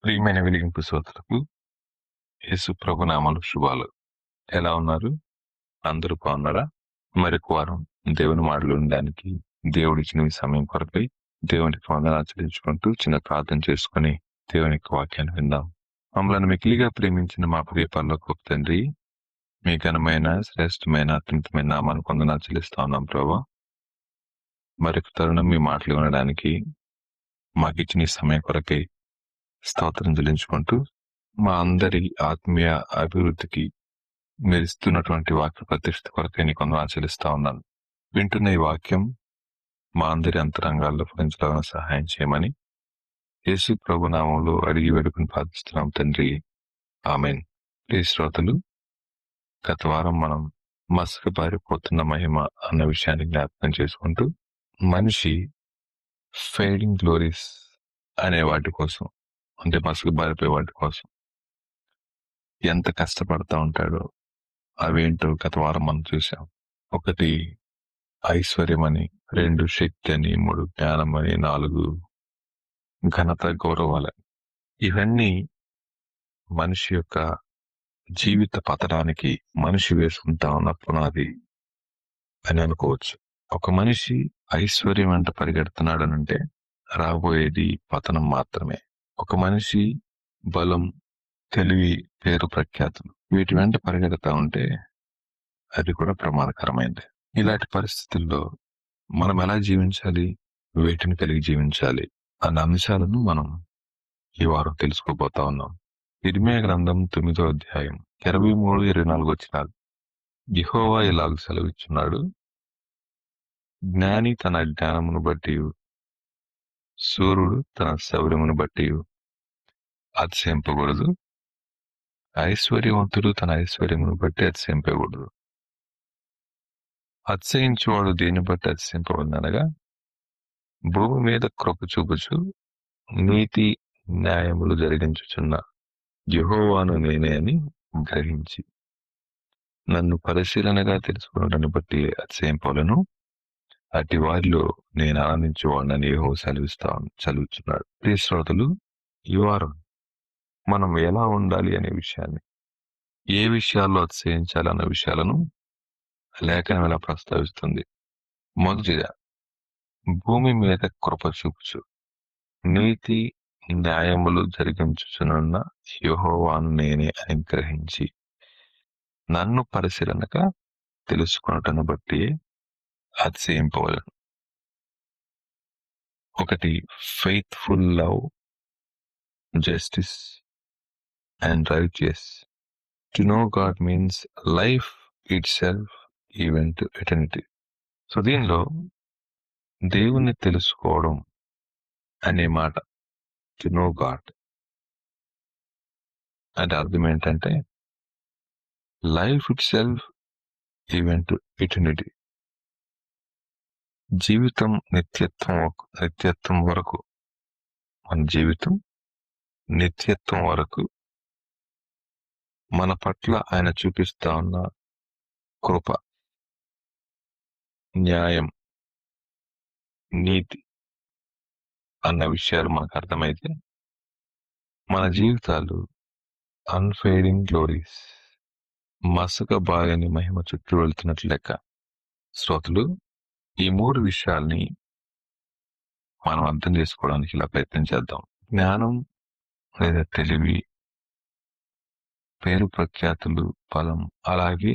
ప్రియమైన వెలిగింపు శ్రోతలకు యేసు ప్రభు నామములు శుభాలు. ఎలా ఉన్నారు? అందరూ బాగున్నారా? మరొక వారం దేవుని మాటలు వినడానికి దేవుడిచ్చిన ఈ సమయం కొరకై దేవునికి వందనాలు చెల్లించుకుంటూ చిన్న ప్రార్థన చేసుకుని దేవుని యొక్క వాక్యాన్ని విందాం. మమ్మల్ని మిక్కిలిగా ప్రేమించిన మా ప్రియ పరలోకపు తండ్రి, మీ ఘనమైన శ్రేష్టమైన అత్యంతమైన నామాన్ని వందనాలు చెల్లిస్తా ఉన్నాం ప్రభా. మరొక తరుణం మీ మాటలు వినడానికి మాకు ఇచ్చిన ఈ సమయం కొరకై స్తోత్రం చెల్లించుకుంటూ మా అందరి ఆత్మీయ అభివృద్ధికి మీరు ఇస్తున్నటువంటి వాక్య ప్రతిష్ఠ కొరకై నీకు వందనాలు చెల్లిస్తా ఉన్నాను. వింటున్న ఈ వాక్యం మా అందరి అంతరంగాల్లో ఫలించడానికి సహాయం చేయమని యేసు ప్రభు నామంలో అడిగి వేడుకుని ప్రార్థిస్తున్నాం తండ్రి, ఆమెన్. ప్రియ శ్రోతలు, గత వారం మనం మసక బారిపోతున్న మహిమ అన్న విషయాన్ని జ్ఞాపకం చేసుకుంటూ మనిషి ఫేడింగ్ గ్లోరీస్ అనే వాటి కోసం, అంటే మసక బారిపోయే వాటి కోసం ఎంత కష్టపడతా ఉంటాడో అవేంటో గత వారం మనం చూసాం. 1 ఐశ్వర్యం అని, 2 శక్తి అని, 3 జ్ఞానం అని, 4 ఘనత గౌరవాలని. ఇవన్నీ మనిషి యొక్క జీవిత పతనానికి మనిషి వేసుకుంటా ఉన్న పునాది అని అనుకోవచ్చు. ఒక మనిషి ఐశ్వర్యం వెంట పరిగెడుతున్నాడనంటే రాబోయేది పతనం మాత్రమే. ఒక మనిషి బలం, తెలివి, పేరు ప్రఖ్యాతులు వీటి వెంట పరిగెడతా ఉంటే అది కూడా ప్రమాదకరమైంది. ఇలాంటి పరిస్థితుల్లో మనం ఎలా జీవించాలి, వేటిని కలిగి జీవించాలి అన్న అంశాలను మనం ఈ వారం తెలుసుకోబోతా ఉన్నాం. ఇర్మీయా గ్రంథం 9వ అధ్యాయం 23-24 వచనాలు. యెహోవా ఇలాగ సెలవిచ్చున్నాడు: జ్ఞాని తన జ్ఞానమును బట్టి, సూర్యుడు తన శౌర్యమును బట్టి అతిశయింపకూడదు, ఐశ్వర్యవంతుడు తన ఐశ్వర్యమును బట్టి అతిశయింపకూడదు. అతిశయించువాడు దేని బట్టి అతిశయింపవలనగా, భూమి మీద కృప చూపుచు నీతి న్యాయములు జరిగించుచున్న యెహోవాను నేనే అని గ్రహించి నన్ను పరిశీలనగా తెలుసుకున్నదాన్ని బట్టి అతిశయింపవలను, అట్టి వారిలో నేను ఆనందించేవాడినని యెహోవా సెలవిస్తున్నాడు. ప్రియ శ్రోతలు, ఈ వారం మనం ఎలా ఉండాలి అనే విషయాన్ని, ఏ విషయాల్లో అతిశయించాలన్న విషయాలను లేఖనం ఎలా ప్రస్తావిస్తుంది. మొదటిగా, భూమి మీద కృప చూపుచు నీతి న్యాయములు జరిగించుచునున్న యెహోవాను నేనే అని గ్రహించి నన్ను పరిశీలనగా తెలుసుకున్నటను బట్టి అతిశయింపవలను. 1 faithful love, justice and righteous. To know God means life it self even to eternity. So దీనిలో దేవుణ్ణి తెలుసుకోవడం అనే మాట, టు నో గాడ్ అంటే అర్థం ఏంటంటే life it self even to eternity. జీవితం నిత్యత్వం వరకు, మన జీవితం నిత్యత్వం వరకు మన పట్ల ఆయన చూపిస్తా ఉన్న కృప, న్యాయం, నీతి అన్న విషయాలు మనకు అర్థమైతే మన జీవితాలు అన్ఫేడింగ్ గ్లోరీస్, మసక బాగని మహిమ చుట్టూ వెళ్తున్నట్లు లెక్క. శ్రోతలు, ఈ 3 విషయాల్ని మనం అర్థం చేసుకోవడానికి ఇలా ప్రయత్నం చేద్దాం. జ్ఞానం లేదా తెలివి, పేరు ప్రఖ్యాతులు, బలం, అలాగే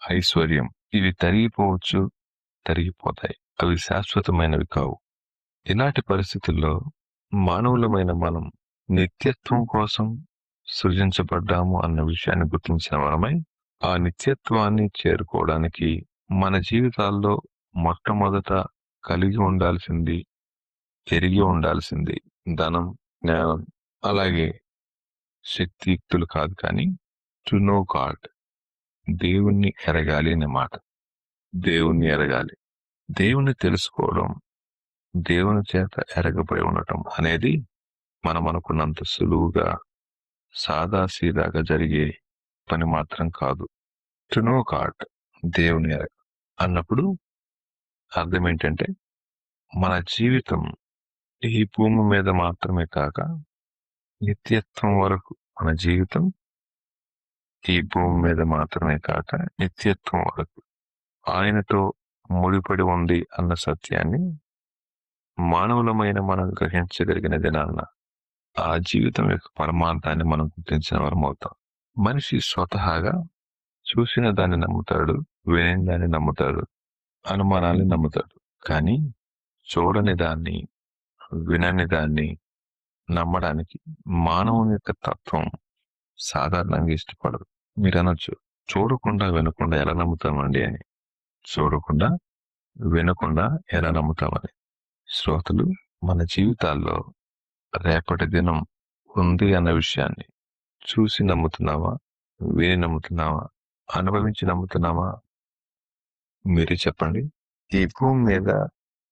ఐశ్వర్యం, ఇవి తరిగిపోవచ్చు, తరిగిపోతాయి. అవి శాశ్వతమైనవి కావు. ఇలాంటి పరిస్థితుల్లో మానవులమైన మనం నిత్యత్వం కోసం సృజించబడ్డాము అన్న విషయాన్ని గుర్తించిన వారమై ఆ నిత్యత్వాన్ని చేరుకోవడానికి మన జీవితాల్లో మొట్టమొదట కలిగి ఉండాల్సింది, ఎరిగి ఉండాల్సింది ధనం, జ్ఞానం, అలాగే శక్తియుక్తులు కాదు, కానీ టు నో గాడ్, దేవుణ్ణి ఎరగాలి అనే మాట. దేవుణ్ణి ఎరగాలి, దేవుణ్ణి తెలుసుకోవడం, దేవుని చేత ఎరగబడి ఉండటం అనేది మనం అనుకున్నంత సులువుగా సాదాసీదాగా జరిగే పని మాత్రం కాదు. టు నో గాడ్, దేవుని ఎరగ అన్నప్పుడు అర్థం ఏంటంటే మన జీవితం ఈ భూమి మీద మాత్రమే కాక నిత్యత్వం వరకు మన జీవితం ఈ భూమి మీద మాత్రమే కాక నిత్యత్వం వరకు ఆయనతో ముడిపడి ఉంది అన్న సత్యాన్ని మానవులమైన మనం గ్రహించగలిగిన దినాన్న ఆ జీవితం యొక్క పరమార్థాన్ని మనం గుర్తించిన వారం అవుతాం. మనిషి స్వతహాగా చూసిన దాన్ని నమ్ముతాడు, విని దాన్ని నమ్ముతాడు, అనుమానాన్ని నమ్ముతాడు. కానీ చూడని దాన్ని, వినని దాన్ని నమ్మడానికి మానవుని యొక్క తత్వం సాధారణంగా ఇష్టపడదు. మీరు అనొచ్చు, చూడకుండా వినకుండా ఎలా నమ్ముతామండి అని. చూడకుండా వినకుండా ఎలా నమ్ముతామని. శ్రోతలు, మన జీవితాల్లో రేపటి దినం ఉంది అన్న విషయాన్ని చూసి నమ్ముతున్నావా, విని నమ్ముతున్నావా, అనుభవించి నమ్ముతున్నావా? మీరే చెప్పండి. ఈ భూమి మీద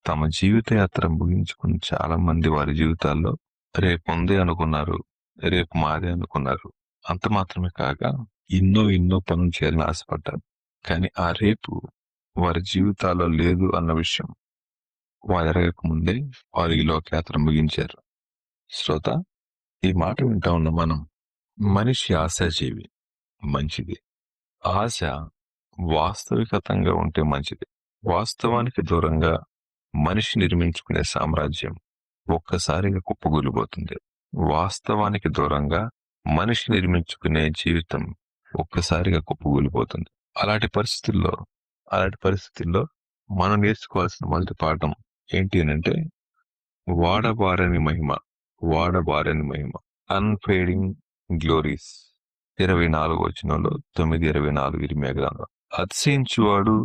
తమ జీవిత యాత్ర ముగించుకుని చాలా మంది వారి జీవితాల్లో రేపు ఉంది అనుకున్నారు, రేపు మాదే అనుకున్నారు. అంత మాత్రమే కాక ఎన్నో పనులు చేయాలని ఆశపడ్డారు. కానీ ఆ రేపు వారి జీవితాల్లో లేదు అన్న విషయం వారు ఎరగక ముందే వారు ఈ లోకయాత్ర ముగించారు. శ్రోత, ఈ మాట వింటా ఉన్న మనం, మనిషి ఆశాజీవి, మంచిది. ఆశ వాస్తవికతంగా ఉంటే మంచిది. వాస్తవానికి దూరంగా మనిషి నిర్మించుకునే సామ్రాజ్యం ఒక్కసారిగా కుప్పగూలిపోతుంది. వాస్తవానికి దూరంగా మనిషి నిర్మించుకునే జీవితం ఒక్కసారిగా కుప్పగూలిపోతుంది. అలాంటి పరిస్థితుల్లో మనం నేర్చుకోవాల్సిన మొదటి పాఠం ఏంటి అంటే, వాడబారని మహిమ. అన్ఫేడింగ్ గ్లోరీస్. 24 వచనంలో 9:24 ఇర్మీయా గ్రంథం. అతిశయించువాడు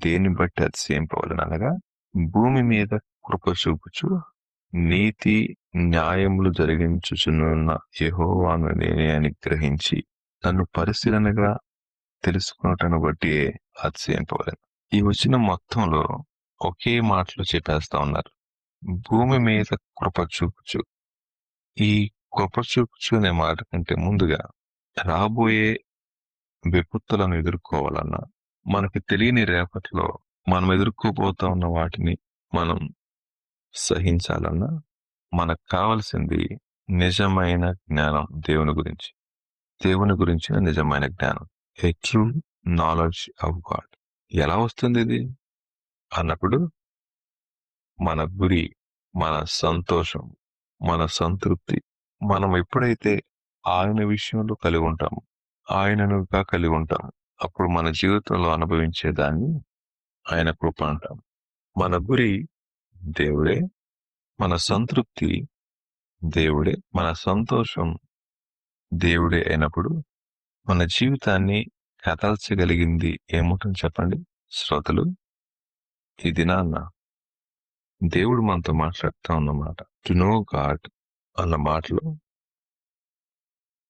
దేని బట్టి అతిశయింపవలెను అనగా, భూమి మీద కృప చూపుచు నీతి న్యాయములు జరిగించుచున్న యెహోవాను నేనే అని గ్రహించి నన్ను పరిశీలనగా తెలుసుకున్నటను బట్టి అతిశయింపవలెను. ఈ వచనం మొత్తంలో ఒకే మాటలో చెప్పేస్తా ఉన్నారు, భూమి మీద కృప చూపుచు. ఈ కృప చూపుచు అనే మాట కంటే ముందుగా రాబోయే విపత్తులను ఎదుర్కోవాలన్నా, మనకు తెలియని రేపటిలో మనం ఎదుర్కోబోతా ఉన్న వాటిని మనం సహించాలన్నా, మనకు కావలసింది నిజమైన జ్ఞానం. దేవుని గురించిన నిజమైన జ్ఞానం, ఏ ట్రూ నాలెడ్జ్ ఆఫ్ గాడ్. ఎలా వస్తుంది ఇది అన్నప్పుడు, మన గురి, మన సంతోషం, మన సంతృప్తి మనం ఎప్పుడైతే ఆయన విషయంలో కలిగి ఉంటాము, ఆయననుగా కలిగి ఉంటాము, అప్పుడు మన జీవితంలో అనుభవించేదాన్ని ఆయన కృప అంటాం. మన గురి దేవుడే, మన సంతృప్తి దేవుడే, మన సంతోషం దేవుడే అయినప్పుడు మన జీవితాన్ని కదల్చగలిగింది ఏముంటుంది చెప్పండి శ్రోతలు? ఈ దినాన్న దేవుడు మనతో మాట్లాడుతూ ఉన్నమాట, టు నో గాడ్ అన్న మాటలో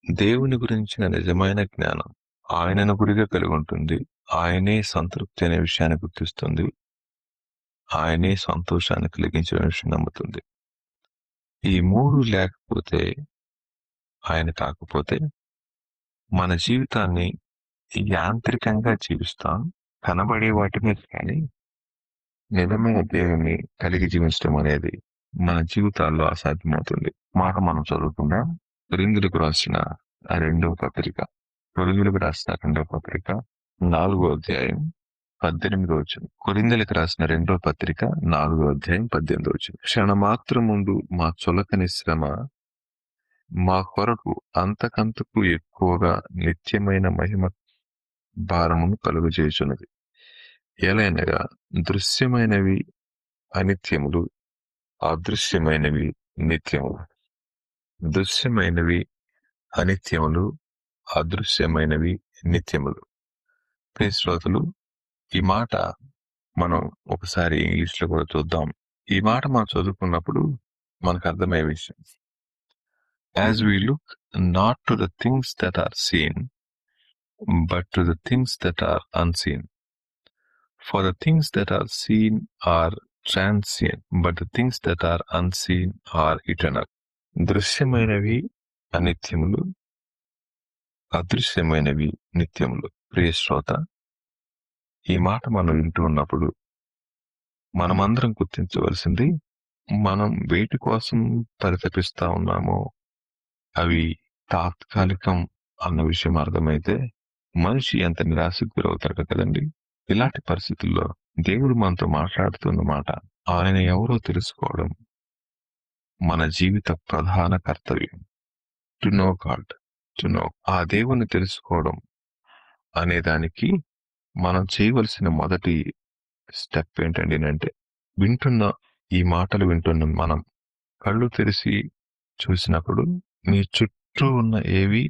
దేవుని గురించిన నిజమైన జ్ఞానం ఆయనను గురిగా కలిగి ఉంటుంది. ఆయనే సంతృప్తి అనే విషయాన్ని గుర్తిస్తుంది. ఆయనే సంతోషాన్ని కలిగించిన విషయం నమ్ముతుంది. ఈ మూడు లేకపోతే, ఆయన కాకపోతే మన జీవితాన్ని యాంత్రికంగా జీవిస్తాం. కనబడే వాటి మీద కానీ నిజమైన దేవుని కలిగి జీవించడం అనేది మన జీవితాల్లో అసాధ్యమవుతుంది. మాట మనం చదువుకుందాం. కొరింథీయులకు రాసిన 2వ పత్రిక 4వ అధ్యాయం 18వ వచనం. కొరింథీయులకు రాసిన 2వ పత్రిక 4వ అధ్యాయం 18వ వచనం. క్షణమాత్రం ముందు మా చులకని శ్రమ మా కొరకు అంతకంతకు ఎక్కువగా నిత్యమైన మహిమ భారమును కలుగజేయుచున్నది. ఎలయనగా దృశ్యమైనవి అనిత్యములు, అదృశ్యమైనవి నిత్యములు. దృశ్యమైనవి అనిత్యములు, అదృశ్యమైనవి నిత్యములు. ప్రియ శ్రోతలు, ఈ మాట మనం ఒకసారి ఇంగ్లీష్ లో కూడా చూద్దాం. ఈ మాట మనం చదువుకున్నప్పుడు మనకు అర్థమయ్యే విషయం, as we look not to the things that are seen, but to the things that are unseen. For the things that are seen are transient, but the things that are unseen are eternal. దృశ్యమైనవి అనిత్యములు, అదృశ్యమైనవి నిత్యములు. ప్రియ శ్రోత, ఈ మాట మనం వింటూ ఉన్నప్పుడు మనమందరం గుర్తించవలసింది, మనం వేటి కోసం పరితపిస్తా ఉన్నామో అవి తాత్కాలికం అన్న విషయం అర్థమైతే మనిషి ఎంత నిరాశకు గురవుతాడు కదండి. ఇలాంటి పరిస్థితుల్లో దేవుడు మనతో మాట్లాడుతున్న మాట, ఆయన ఎవరో తెలుసుకోవడం మన జీవిత ప్రధాన కర్తవ్యం. To know God, to know. ఆ దేవుణ్ణి తెలుసుకోవడం అనే దానికి మనం చేయవలసిన మొదటి స్టెప్ ఏంటండి అంటే, ఈ మాటలు వింటున్న మనం కళ్ళు తెరిచి చూసినప్పుడు మీ చుట్టూ ఉన్న ఏవి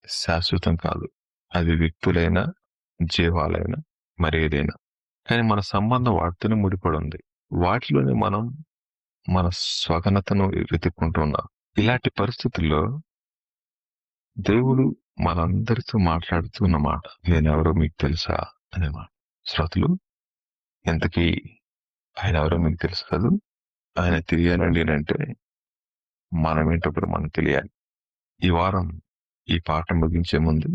శాశ్వతం కాదు. అది వ్యక్తులైనా, జీవాలైనా, మరేదైనా. కానీ మన సంబంధం వాటితోనే ముడిపడి ఉంది. వాటిలోనే మనం మన స్వగనతను వెతుక్కుంటున్నాం. ఇలాంటి పరిస్థితుల్లో దేవుడు మనందరితో మాట్లాడుతున్న మాట, నేనెవరో మీకు తెలుసా అనే మాట. శ్రోతలు, ఎంతకీ ఆయన ఎవరో మీకు తెలుసు కదా. ఆయన తెలియాలండి అంటే మనమేంటో కూడా మనకు తెలియాలి. ఈ వారం ఈ పాఠం ముగించే ముందు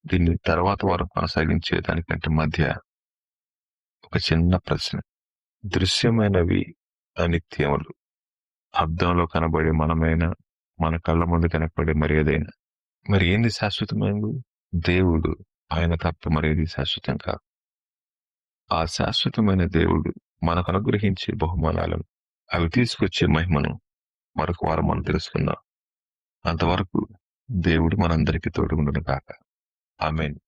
దీన్ని తర్వాత వారం కొనసాగించే దానికంటే మధ్య ఒక చిన్న ప్రశ్న. దృశ్యమైనవి అనిత్యములు, అద్దంలో కనబడే మనమైన, మన కళ్ళ ముందు కనపడే మరేదైనా, మరి ఏంది శాశ్వతమైనది? దేవుడు, ఆయన తప్ప మరేది శాశ్వతం కాదు. ఆ శాశ్వతమైన దేవుడు మనకు అనుగ్రహించే బహుమానాలను, అవి తీసుకొచ్చే మహిమను మరొక వారం మనం తెలుసుకుందాం. అంతవరకు దేవుడు మనందరికీ తోడుగుండును గాక. ఆమేన్.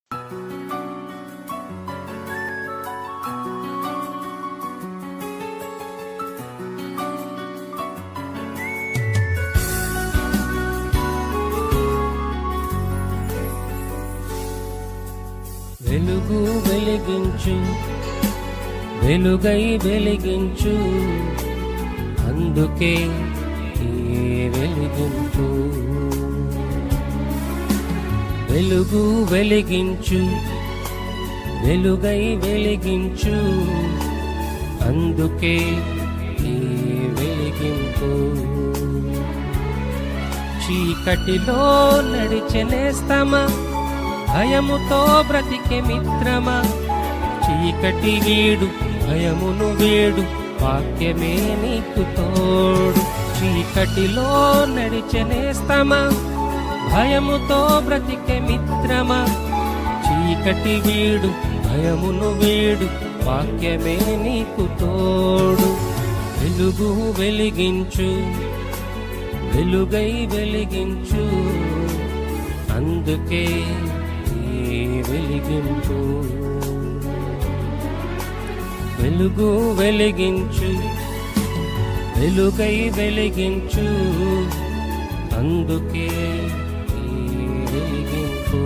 వెలుగు వెలిగించు, వెలుగై వెలిగించు, అందుకే ఈ వెలిగింపు. వెలుగు వెలిగించు, వెలుగై వెలిగించు, అందుకే ఈ వెలిగింపు. చీకటిలో నడిచెనేస్తమా, భయముతో బ్రతికే మిత్రమా, చీకటి వీడు, భయమును వీడు, వాక్యమే నీకు తోడు. చీకటిలో నడిచెనేస్తమా, భయముతో బ్రతికే మిత్రమా, చీకటి వీడు, భయమును వీడు, వాక్యమే నీకు తోడు. వెలుగు వెలిగించు, వెలుగై వెలిగించు, అందుకే ఈ వెలిగింపు. వెలుగు వెలిగించు, వెలుగై వెలిగించు, అందుకే ఈ వెలిగింపు.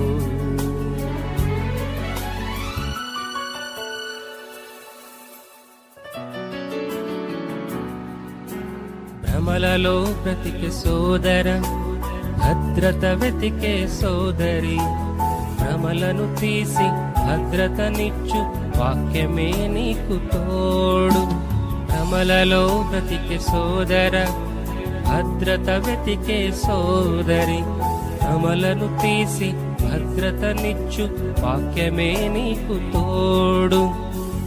భ్రమలలో బ్రతికే సోదర, భద్రత వెతికే సోదరి, భ్రమలను తీసి భద్రతనిచ్చు, వాక్యమే నీకు తోడు. భ్రమలలో బ్రతికే సోదర, భద్రత వెతికే సోదరి, భ్రమలను తీసి భద్రతనిచ్చు, వాక్యమే నీకు తోడు.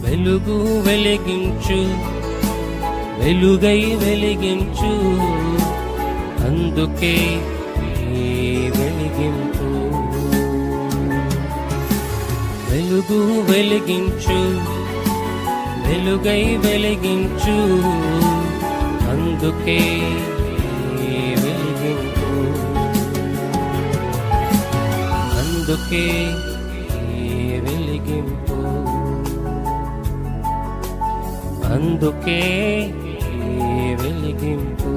వెలుగు వెలిగించు, వెలుగై వెలిగించు, అందుకే ఈ వెలిగింపు. వెలుగు వెలిగించు, వెలుగై వెలిగించు, అందుకే ఈ వెలిగింపు. అందుకే ఈ వెలిగింపు. అందుకే ఈ వెలిగింపు.